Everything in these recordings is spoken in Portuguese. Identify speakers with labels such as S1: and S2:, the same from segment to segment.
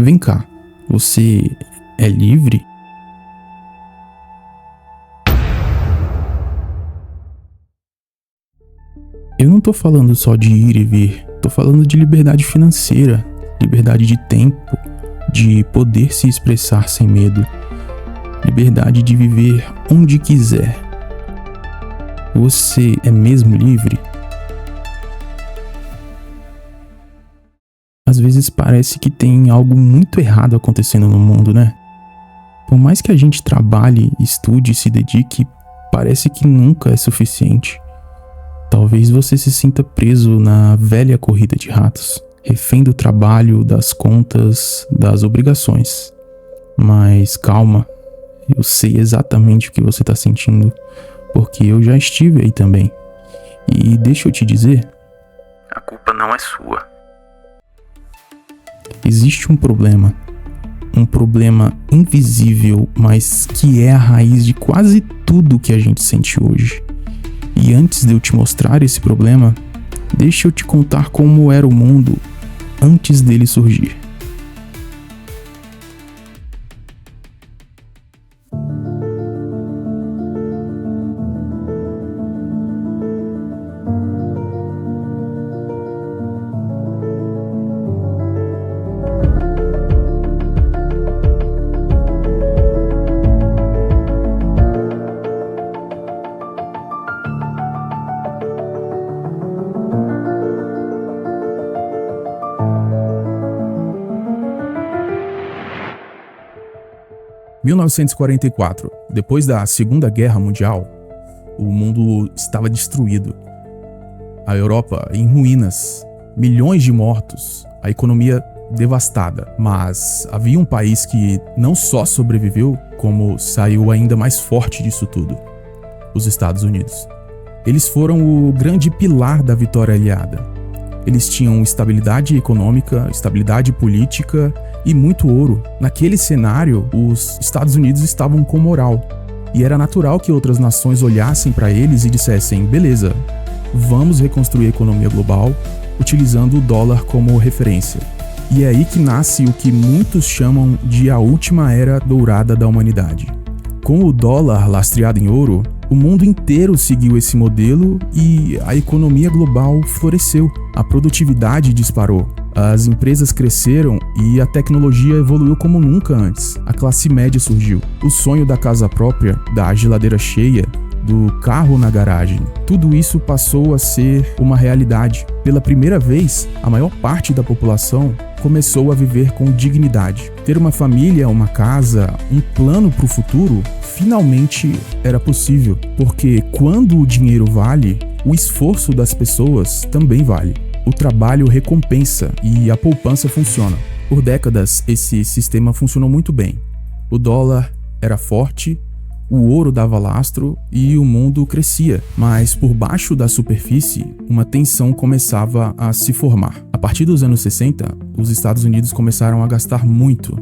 S1: Vem cá, você é livre? Eu não tô falando só de ir e vir, tô falando de liberdade financeira, liberdade de tempo, de poder se expressar sem medo, liberdade de viver onde quiser. Você é mesmo livre? Às vezes parece que tem algo muito errado acontecendo no mundo, né? Por mais que a gente trabalhe, estude e se dedique, parece que nunca é suficiente. Talvez você se sinta preso na velha corrida de ratos, refém do trabalho, das contas, das obrigações. Mas calma, eu sei exatamente o que você está sentindo, porque eu já estive aí também. E deixa eu te dizer, a culpa não é sua. Existe um problema invisível, mas que é a raiz de quase tudo que a gente sente hoje. E antes de eu te mostrar esse problema, deixa eu te contar como era o mundo antes dele surgir. Em 1944, depois da Segunda Guerra Mundial, o mundo estava destruído. A Europa em ruínas, milhões de mortos, a economia devastada. Mas havia um país que não só sobreviveu, como saiu ainda mais forte disso tudo: os Estados Unidos. Eles foram o grande pilar da vitória aliada. Eles tinham estabilidade econômica, estabilidade política e muito ouro. Naquele cenário, os Estados Unidos estavam com moral. E era natural que outras nações olhassem para eles e dissessem: beleza, vamos reconstruir a economia global utilizando o dólar como referência. E é aí que nasce o que muitos chamam de a última era dourada da humanidade. Com o dólar lastreado em ouro, o mundo inteiro seguiu esse modelo e a economia global floresceu. A produtividade disparou, as empresas cresceram e a tecnologia evoluiu como nunca antes. A classe média surgiu. O sonho da casa própria, da geladeira cheia, do carro na garagem, tudo isso passou a ser uma realidade. Pela primeira vez, a maior parte da população começou a viver com dignidade. Ter uma família, uma casa, um plano para o futuro, finalmente era possível. Porque quando o dinheiro vale, o esforço das pessoas também vale. O trabalho recompensa e a poupança funciona. Por décadas, esse sistema funcionou muito bem. O dólar era forte, o ouro dava lastro e o mundo crescia, mas por baixo da superfície, uma tensão começava a se formar. A partir dos anos 60, os Estados Unidos começaram a gastar muito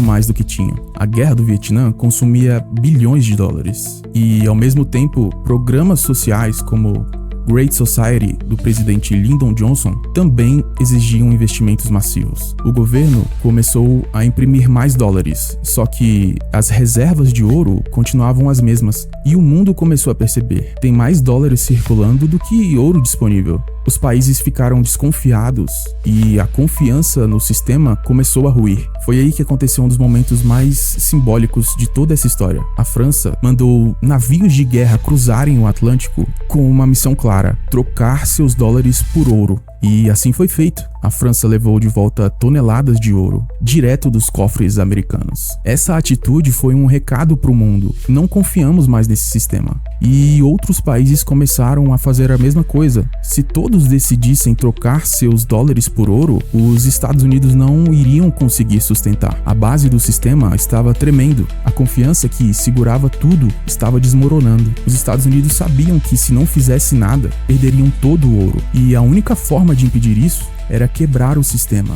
S1: mais do que tinham. A guerra do Vietnã consumia bilhões de dólares. E, ao mesmo tempo, programas sociais como Great Society, do presidente Lyndon Johnson, também exigiam investimentos massivos. O governo começou a imprimir mais dólares, só que as reservas de ouro continuavam as mesmas. E o mundo começou a perceber: tem mais dólares circulando do que ouro disponível. Os países ficaram desconfiados e a confiança no sistema começou a ruir. Foi aí que aconteceu um dos momentos mais simbólicos de toda essa história. A França mandou navios de guerra cruzarem o Atlântico com uma missão clara: trocar seus dólares por ouro. E assim foi feito. A França levou de volta toneladas de ouro, direto dos cofres americanos. Essa atitude foi um recado para o mundo: não confiamos mais nesse sistema. E outros países começaram a fazer a mesma coisa. Se todos decidissem trocar seus dólares por ouro, os Estados Unidos não iriam conseguir sustentar. A base do sistema estava tremendo. A confiança que segurava tudo estava desmoronando. Os Estados Unidos sabiam que, se não fizesse nada, perderiam todo o ouro. E a única forma de impedir isso era quebrar o sistema.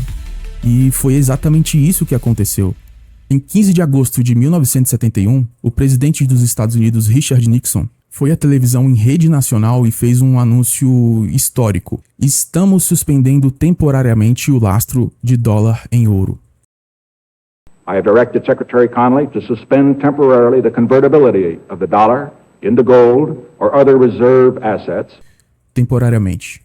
S1: E foi exatamente isso que aconteceu. Em 15 de agosto de 1971, o presidente dos Estados Unidos, Richard Nixon, foi à televisão em rede nacional e fez um anúncio histórico: estamos suspendendo temporariamente o lastro de dólar em ouro.
S2: I have directed Secretary Connally to suspend temporarily the convertibility of the dollar into gold or other reserve assets.
S1: Temporariamente.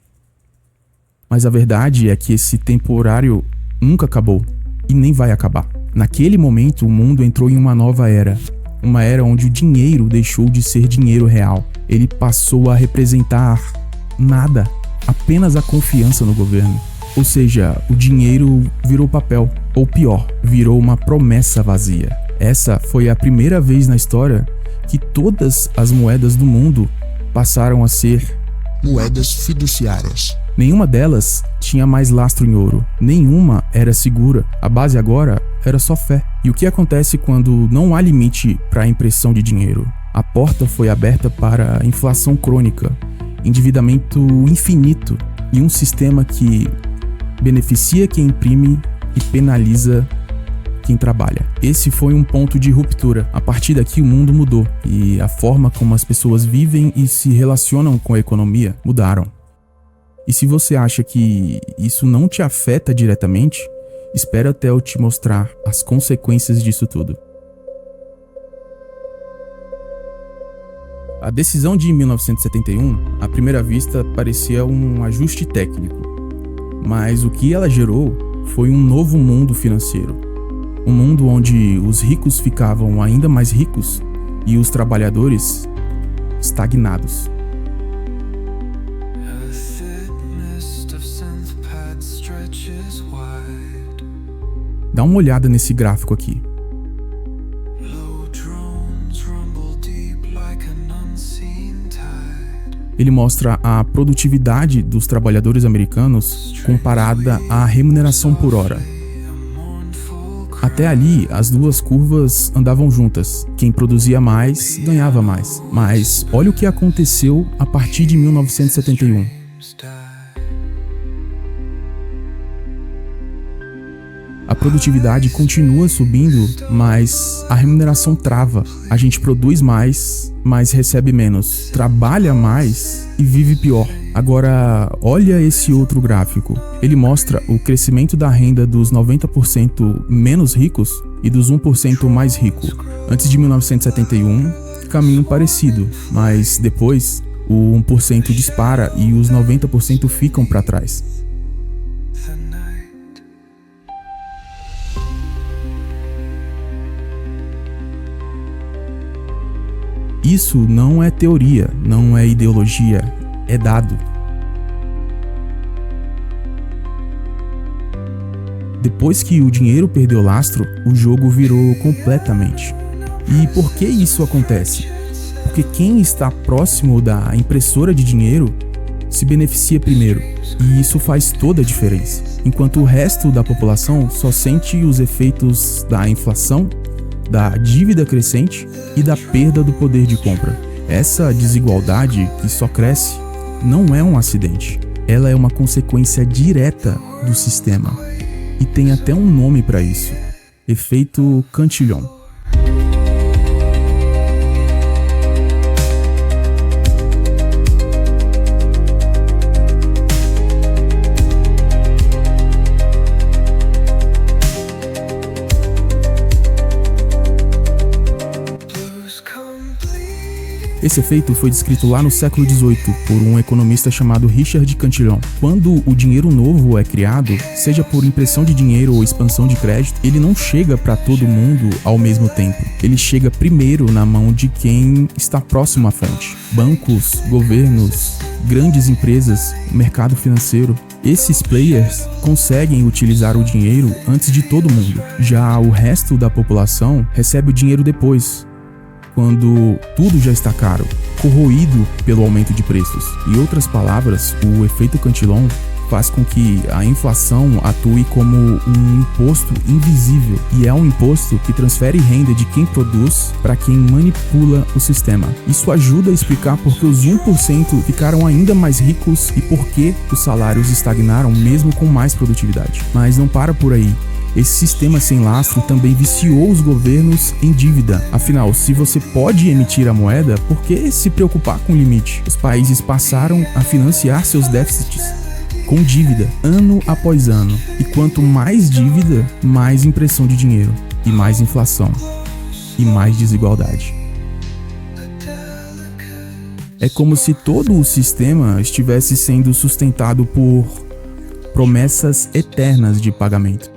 S1: Mas a verdade é que esse temporário nunca acabou e nem vai acabar. Naquele momento, o mundo entrou em uma nova era. Uma era onde o dinheiro deixou de ser dinheiro real. Ele passou a representar nada, apenas a confiança no governo. Ou seja, o dinheiro virou papel, ou pior, virou uma promessa vazia. Essa foi a primeira vez na história que todas as moedas do mundo passaram a ser
S3: moedas fiduciárias.
S1: Nenhuma delas tinha mais lastro em ouro, nenhuma era segura. A base agora era só fé. E o que acontece quando não há limite para a impressão de dinheiro? A porta foi aberta para a inflação crônica, endividamento infinito e um sistema que beneficia quem imprime e penaliza quem trabalha. Esse foi um ponto de ruptura. A partir daqui o mundo mudou e a forma como as pessoas vivem e se relacionam com a economia mudaram. E se você acha que isso não te afeta diretamente, espera até eu te mostrar as consequências disso tudo. A decisão de 1971, à primeira vista, parecia um ajuste técnico. Mas o que ela gerou foi um novo mundo financeiro. Um mundo onde os ricos ficavam ainda mais ricos e os trabalhadores estagnados. Dá uma olhada nesse gráfico aqui. Ele mostra a produtividade dos trabalhadores americanos comparada à remuneração por hora. Até ali, as duas curvas andavam juntas. Quem produzia mais, ganhava mais. Mas olha o que aconteceu a partir de 1971. A produtividade continua subindo, mas a remuneração trava. A gente produz mais, mas recebe menos. Trabalha mais e vive pior. Agora, olha esse outro gráfico. Ele mostra o crescimento da renda dos 90% menos ricos e dos 1% mais ricos. Antes de 1971, caminho parecido, mas depois o 1% dispara e os 90% ficam para trás. Isso não é teoria, não é ideologia, é dado. Depois que o dinheiro perdeu lastro, o jogo virou completamente. E por que isso acontece? Porque quem está próximo da impressora de dinheiro se beneficia primeiro, e isso faz toda a diferença. Enquanto o resto da população só sente os efeitos da inflação, da dívida crescente e da perda do poder de compra. Essa desigualdade que só cresce não é um acidente. Ela é uma consequência direta do sistema. E tem até um nome para isso: efeito Cantillon. Esse efeito foi descrito lá no século XVIII por um economista chamado Richard Cantillon. Quando o dinheiro novo é criado, seja por impressão de dinheiro ou expansão de crédito, ele não chega para todo mundo ao mesmo tempo. Ele chega primeiro na mão de quem está próximo à fonte. Bancos, governos, grandes empresas, mercado financeiro. Esses players conseguem utilizar o dinheiro antes de todo mundo. Já o resto da população recebe o dinheiro depois, quando tudo já está caro, corroído pelo aumento de preços. Em outras palavras, o efeito Cantillon faz com que a inflação atue como um imposto invisível, e é um imposto que transfere renda de quem produz para quem manipula o sistema. Isso ajuda a explicar por que os 1% ficaram ainda mais ricos e por que os salários estagnaram mesmo com mais produtividade. Mas não para por aí. Esse sistema sem lastro também viciou os governos em dívida. Afinal, se você pode emitir a moeda, por que se preocupar com o limite? Os países passaram a financiar seus déficits com dívida, ano após ano. E quanto mais dívida, mais impressão de dinheiro. e mais inflação e mais desigualdade. É como se todo o sistema estivesse sendo sustentado por promessas eternas de pagamento.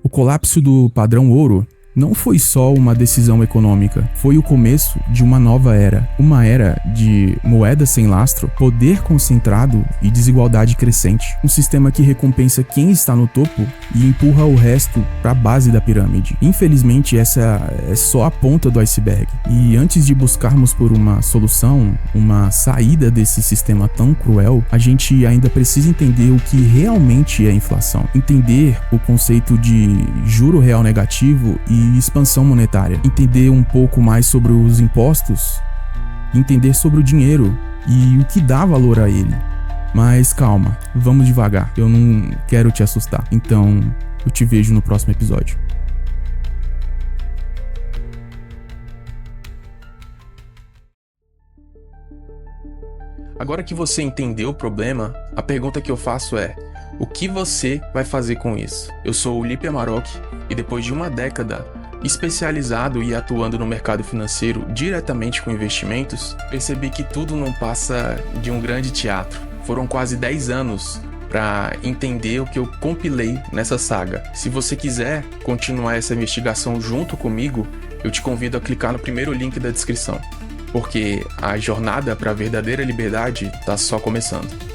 S1: O colapso do padrão ouro não foi só uma decisão econômica, foi o começo de uma nova era. Uma era de moeda sem lastro, poder concentrado e desigualdade crescente. Um sistema que recompensa quem está no topo e empurra o resto para a base da pirâmide. Infelizmente, essa é só a ponta do iceberg. E antes de buscarmos por uma solução, uma saída desse sistema tão cruel, a gente ainda precisa entender o que realmente é inflação. Entender o conceito de juro real negativo e expansão monetária, entender um pouco mais sobre os impostos, entender sobre o dinheiro e o que dá valor a ele. Mas calma, vamos devagar, eu não quero te assustar, então eu te vejo no próximo episódio. Agora que você entendeu o problema, a pergunta que eu faço é: o que você vai fazer com isso? Eu sou o Lipe Amarok e depois de uma década especializado e atuando no mercado financeiro diretamente com investimentos, percebi que tudo não passa de um grande teatro. Foram quase 10 anos para entender o que eu compilei nessa saga. Se você quiser continuar essa investigação junto comigo, eu te convido a clicar no primeiro link da descrição, porque a jornada para a verdadeira liberdade está só começando.